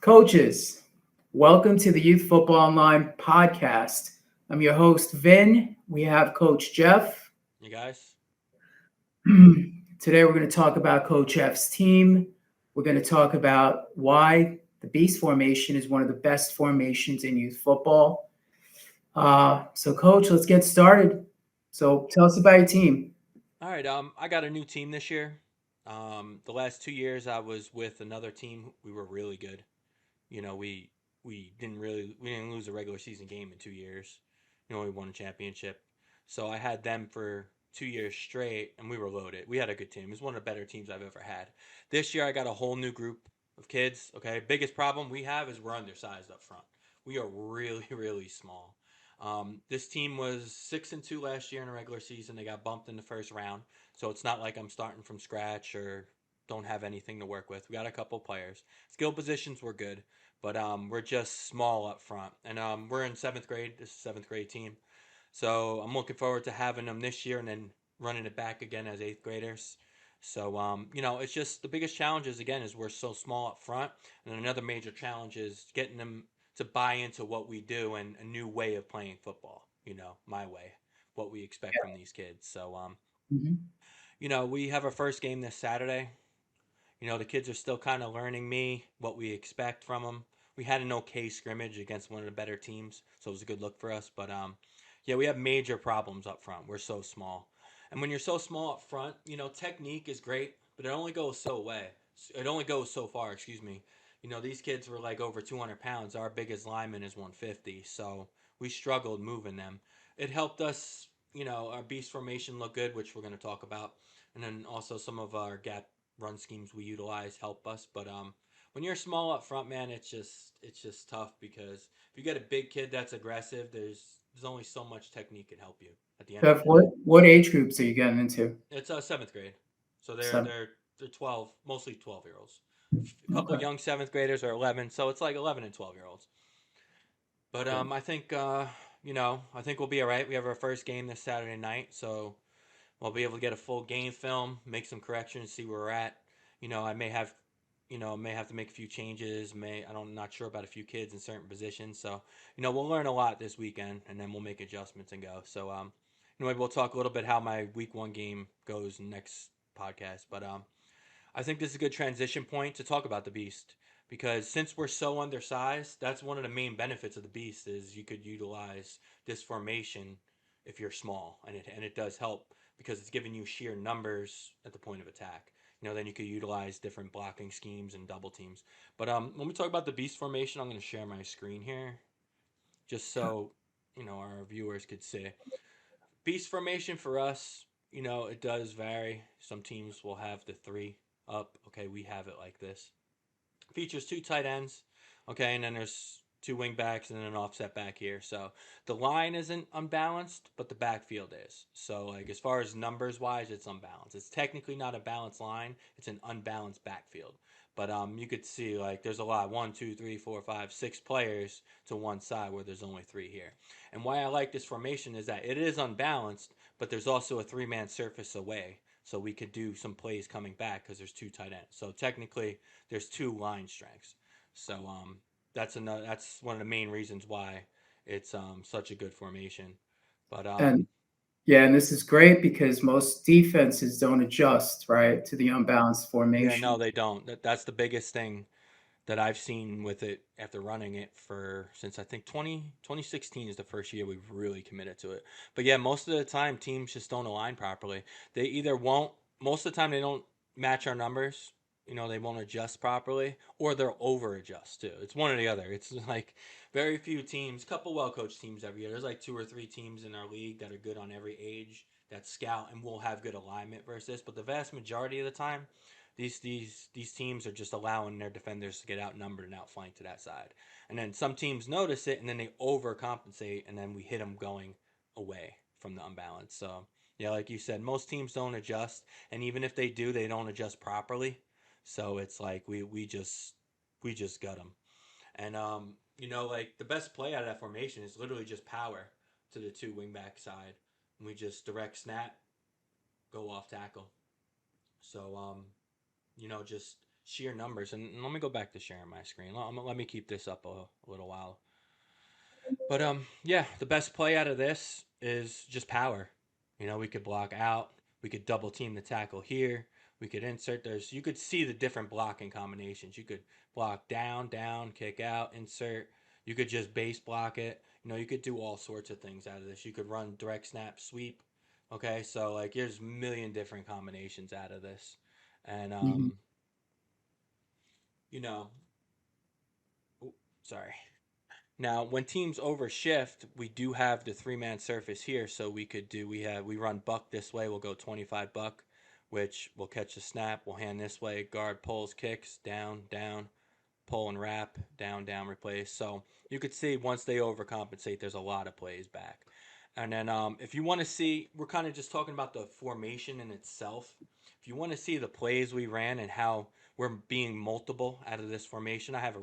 Coaches, welcome to the Youth Football Online podcast. I'm your host, Vin. We have Coach Jeff. You guys? Today, we're going to talk about Coach Jeff's team. We're going to talk about why the Beast formation is one of the best formations in youth football. Coach, let's get started. So, tell us about your team. All right. I got a new team this year. The last 2 years I was with another team. We were really good. You know, we didn't lose a regular season game in 2 years. We won a championship. So I had them for 2 years straight, and we were loaded. We had a good team. It was one of the better teams I've ever had. This year I got a whole new group of kids. Okay, biggest problem we have is we're undersized up front. We are really really small. This team was 6-2 last year in a regular season. They got bumped in the first round, so it's not like I'm starting from scratch or don't have anything to work with. We got a couple players. Skill positions were good, but we're just small up front. And we're in seventh grade. This is a seventh grade team, so I'm looking forward to having them this year and then running it back again as eighth graders. So it's just the biggest challenge is again is we're so small up front, and another major challenge is getting them to buy into what we do and a new way of playing football. My way, what we expect from these kids. So Mhm. we have our first game this Saturday. The kids are still kind of learning me, what we expect from them. We had an okay scrimmage against one of the better teams, so it was a good look for us. But yeah, we have major problems up front. We're so small, and when you're so small up front, technique is great, but it only goes so way. It only goes so far. Excuse me. These kids were like over 200 pounds. Our biggest lineman is 150, so we struggled moving them. It helped us, our beast formation look good, which we're going to talk about, and then also some of our gap run schemes we utilize help us. But when you're small up front, man, it's just tough because if you get a big kid that's aggressive, there's only so much technique can help you at the end of Jeff, the day. what age groups are you getting into? It's seventh grade, so they're Seven. they're they're 12, mostly 12-year olds. A couple Okay. young seventh graders are 11, so it's like 11 and 12-year olds. But Good. I think we'll be all right. We have our first game this Saturday night, so we'll be able to get a full game film, make some corrections, see where we're at. I may have to make a few changes. I'm not sure about a few kids in certain positions. So we'll learn a lot this weekend, and then we'll make adjustments and go. So maybe we'll talk a little bit how my week one game goes next podcast. But I think this is a good transition point to talk about the beast because since we're so undersized, that's one of the main benefits of the beast is you could utilize this formation if you're small, and it does help because it's giving you sheer numbers at the point of attack. Then you could utilize different blocking schemes and double teams. But when we talk about the beast formation, I'm going to share my screen here just so our viewers could see. Beast formation for us, it does vary. Some teams will have the three up. Okay, we have it like this. Features two tight ends. Okay, and then there's two wing backs and then an offset back here. So the line isn't unbalanced, but the backfield is. So like as far as numbers wise, it's unbalanced. It's technically not a balanced line. It's an unbalanced backfield. But you could see like there's a lot 1, 2, 3, 4, 5, 6 players to one side where there's only three here. And why I like this formation is that it is unbalanced, but there's also a three-man surface away. So we could do some plays coming back because there's two tight ends. So technically, there's two line strengths. So that's one of the main reasons why it's such a good formation. But And yeah, and this is great because most defenses don't adjust, right, to the unbalanced yeah, formation. no, they don't. That's the biggest thing that I've seen with it after running it for since I think 2016 is the first year we've really committed to it. But yeah, most of the time teams just don't align properly. They either won't, most of the time they don't match our numbers. They won't adjust properly or they'll over adjust too. It's one or the other. It's like very few teams, couple well coached teams every year. There's like two or three teams in our league that are good on every age that scout and will have good alignment versus this. But the vast majority of the time, these teams are just allowing their defenders to get outnumbered and outflanked to that side. And then some teams notice it and then they overcompensate and then we hit them going away from the unbalance. So yeah, like you said, most teams don't adjust, and even if they do, they don't adjust properly. So it's like we just got them. And like the best play out of that formation is literally just power to the two wingback side. And we just direct snap, go off tackle. So just sheer numbers. And let me go back to sharing my screen. Let me keep this up a little while. But yeah, the best play out of this is just power. We could block out, we could double team the tackle here, we could insert. You could see the different blocking combinations. You could block down, down, kick out, insert. You could just base block it. You could do all sorts of things out of this. You could run direct snap, sweep. Okay, so like there's a million different combinations out of this, and Mhm. you know, sorry. Now, when teams overshift, we do have the three-man surface here, so we run buck this way. We'll go 25 buck, which will catch the snap. We'll hand this way. Guard pulls, kicks down, down, pull and wrap, down, down, replace. So you could see once they overcompensate, there's a lot of plays back. And then if you want to see, we're kind of just talking about the formation in itself. If you want to see the plays we ran and how we're being multiple out of this formation, we have a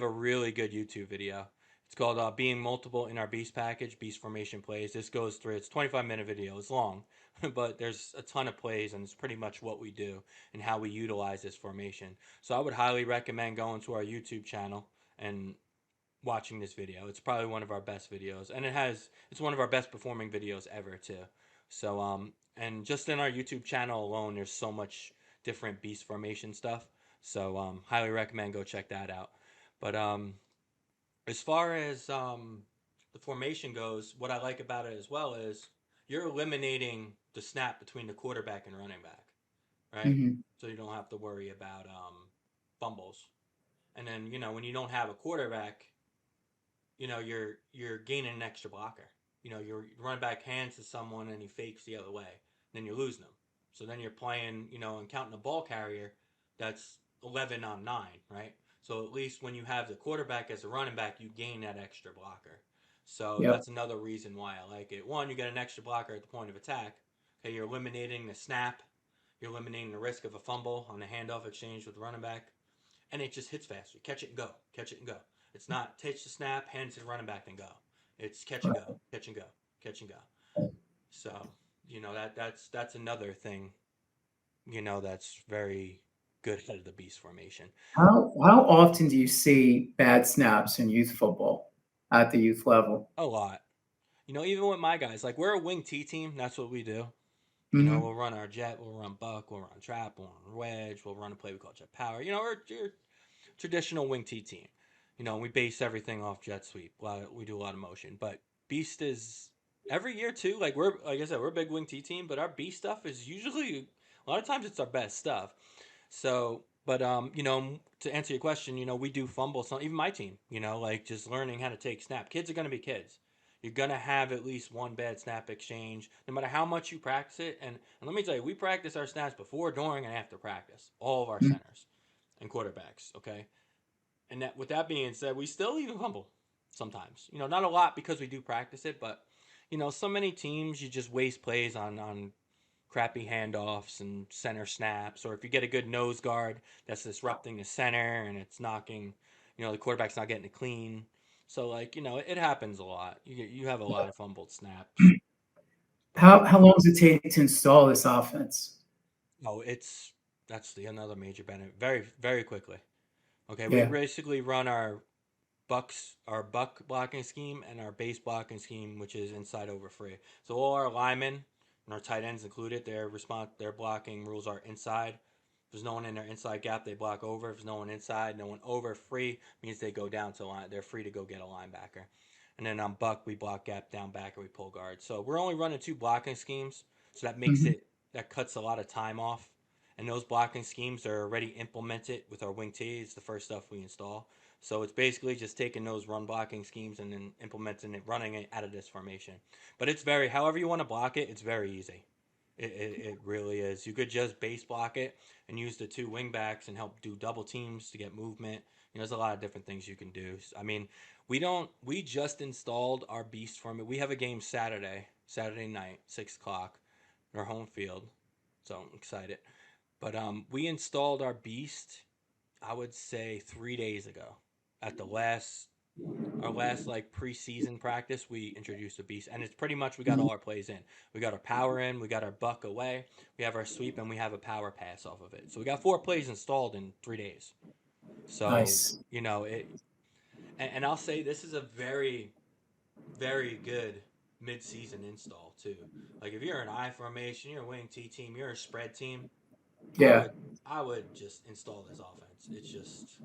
really good YouTube video. It's called "Being Multiple in Our Beast Package: Beast Formation Plays." This goes through. It's 25-minute video. It's long, but there's a ton of plays, and it's pretty much what we do and how we utilize this formation. So I would highly recommend going to our YouTube channel and watching this video. It's probably one of our best videos, and it's one of our best performing videos ever too. So and just in our YouTube channel alone, there's so much different beast formation stuff. So highly recommend go check that out. But as far as the formation goes, what I like about it as well is you're eliminating the snap between the quarterback and running back, right? Mhm. So you don't have to worry about fumbles. And then when you don't have a quarterback, you're gaining an extra blocker. Your running back hands to someone and he fakes the other way. Then you're losing them. So then you're playing, and counting a ball carrier that's 11 on 9, right? So at least when you have the quarterback as a running back, you gain that extra blocker. So Yep. that's another reason why I like it. One, you get an extra blocker at the point of attack. Okay, you're eliminating the snap. You're eliminating the risk of a fumble on the handoff exchange with the running back. And it just hits faster. Catch it and go. Catch it and go. It's not take the snap, hand to the running back and go. It's catch and go, catch and go, catch and go. So that's another thing. That's very good out of the beast formation. How often do you see bad snaps in youth football at the youth level? A lot. Even with my guys, like we're a wing T team. That's what we do. Mhm. We'll run our jet, we'll run buck, we'll run trap, we'll run wedge, we'll run a play we call jet power. We're a traditional wing T team. We base everything off jet sweep. We do a lot of motion, but beast is every year too. Like I said, we're a big wing T team, but our beast stuff is usually a lot of times it's our best stuff. So, but to answer your question, we do fumble. Some even my team, like just learning how to take snap. Kids are gonna be kids. You're gonna have at least one bad snap exchange, no matter how much you practice it. And let me tell you, we practice our snaps before, during, and after practice. All of our Mhm. centers and quarterbacks. Okay, and that with that being said, we still even fumble sometimes. Not a lot because we do practice it, but so many teams you just waste plays on crappy handoffs and center snaps, or if you get a good nose guard that's disrupting the center and it's knocking, the quarterback's not getting it clean. So it happens a lot. You have a lot of fumbled snaps, but How long does it take to install this offense? oh, that's the another major benefit. Very very quickly. Okay, we Yeah. basically run our buck blocking scheme and our base blocking scheme, which is inside over free. So all our linemen and our tight ends included, their blocking rules are inside. If there's no one in their inside gap, they block over. If there's no one inside, no one over, free means they go down to line. They're free to go get a linebacker. And then on buck, we block gap down back or we pull guard. So we're only running two blocking schemes, so Mhm. that cuts a lot of time off. And those blocking schemes are already implemented with our wing T. It's the first stuff we install. So it's basically just taking those run blocking schemes and then implementing it, running it out of this formation. But however you want to block it, it's very easy. It really is. You could just base block it and use the two wing backs and help do double teams to get movement. There's a lot of different things you can do. I mean, we just installed our beast form. We have a game Saturday night, 6 o'clock, our home field. So I'm excited. But we installed our beast, I would say 3 days ago, at the last our last like preseason practice, we introduced a beast, and it's pretty much we got all our plays in. We got our power in, we got our buck away, we have our sweep, and we have a power pass off of it. So we got 4 plays installed in 3 days. So Nice. and I'll say this is a very very good mid-season install too. Like if you're an I formation, you're a wing T team, you're a spread team, I Yeah. would I would just install this offense. It's just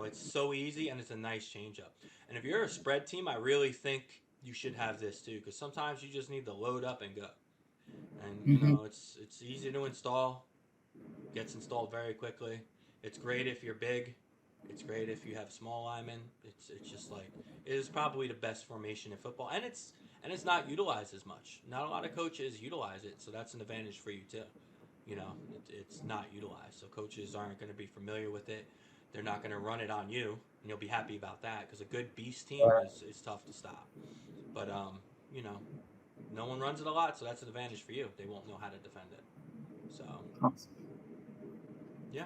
it's so easy and it's a nice change up. And if you're a spread team, I really think you should have this too because sometimes you just need to load up and go. And Hmm. it's easy to install, gets installed very quickly. It's great if you're big. It's great if you have small linemen. It's just like it is probably the best formation in football, and it's not utilized as much. Not a lot of coaches utilize it, so that's an advantage for you too. It's not utilized, so coaches aren't going to be familiar with it. They're not going to run it on you, and you'll be happy about that because a good beast team is tough to stop. But you know, no one runs it a lot, so that's an advantage for you. They won't know how to defend it. So yeah.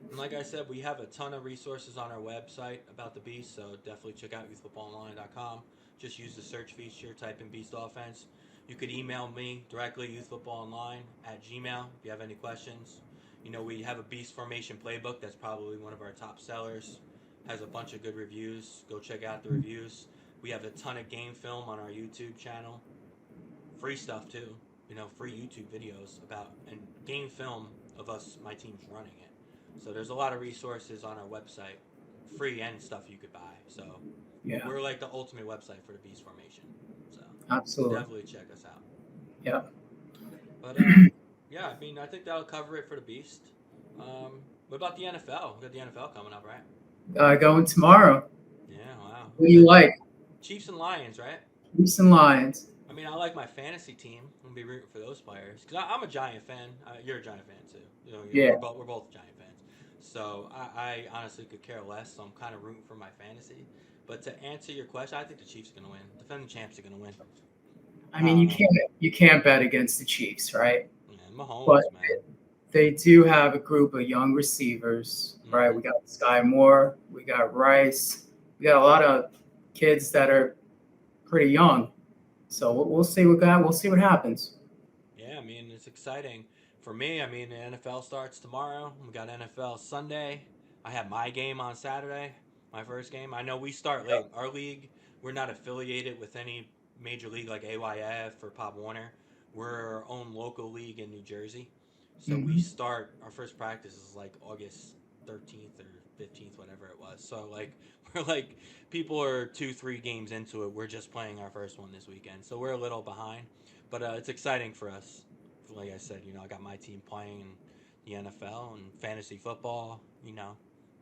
And like I said, we have a ton of resources on our website about the Beast, so definitely check out youthfootballonline.com. Just use the search feature, type in Beast Offense. You could email me directly, youthfootballonline@gmail, if you have any questions. We have a Beast Formation playbook that's probably one of our top sellers. Has a bunch of good reviews. Go check out the reviews. We have a ton of game film on our YouTube channel. Free stuff too. Free YouTube videos about and game film of us, my team's running it. So there's a lot of resources on our website, free and stuff you could buy. So Yeah. we're like the ultimate website for the Beast Formation. So Absolutely. definitely check us out. Yeah. But yeah, I mean, I think that'll cover it for the Beast. What about the NFL? We got the NFL coming up, right? Going tomorrow. Yeah, wow. What do you The like? Chiefs and Lions, right? Chiefs and Lions. I mean, I like my fantasy team. I'm gonna be rooting for those players because I'm a Giant fan. You're a Giant fan too. Yeah. We're both Giant fans. So I honestly could care less. So I'm kind of rooting for my fantasy. But to answer your question, I think the Chiefs are gonna win. Defending champs are gonna win. I I mean, don't you know. can't bet against the Chiefs, right? Man, But Mahomes, man. they do have a group of young receivers, right? Mm-hmm. We got Sky Moore, we got Rice, we got a lot of kids that are pretty young. So we'll see we'll see what happens. Yeah, I mean it's exciting for me. I mean the NFL starts tomorrow. We got NFL Sunday. I have my game on Saturday, my first game. I know we start late. Our league, we're not affiliated with any major league like AYF or Pop Warner. We're our own local league in New Jersey. So we Hmm. start our first practice is like August 13th or 15th, whatever it was. So like we're like people are 2-3 games into it. We're just playing our first one this weekend. So we're a little behind. But it's exciting for us. Like I said, I got my team playing in the NFL and fantasy football, Yeah, man.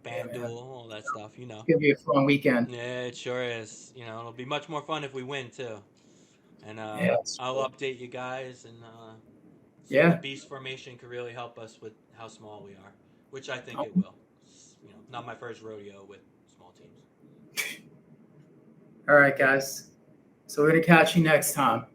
FanDuel, all that stuff, It's gonna be a fun weekend. Yeah, it sure is. It'll be much more fun if we win, too. And Yeah, that's I'll true. update you guys and see if the Yeah. Beast Formation could really help us with how small we are, which I think it will. Not my first rodeo with small teams. All right, guys. So we're gonna catch you next time.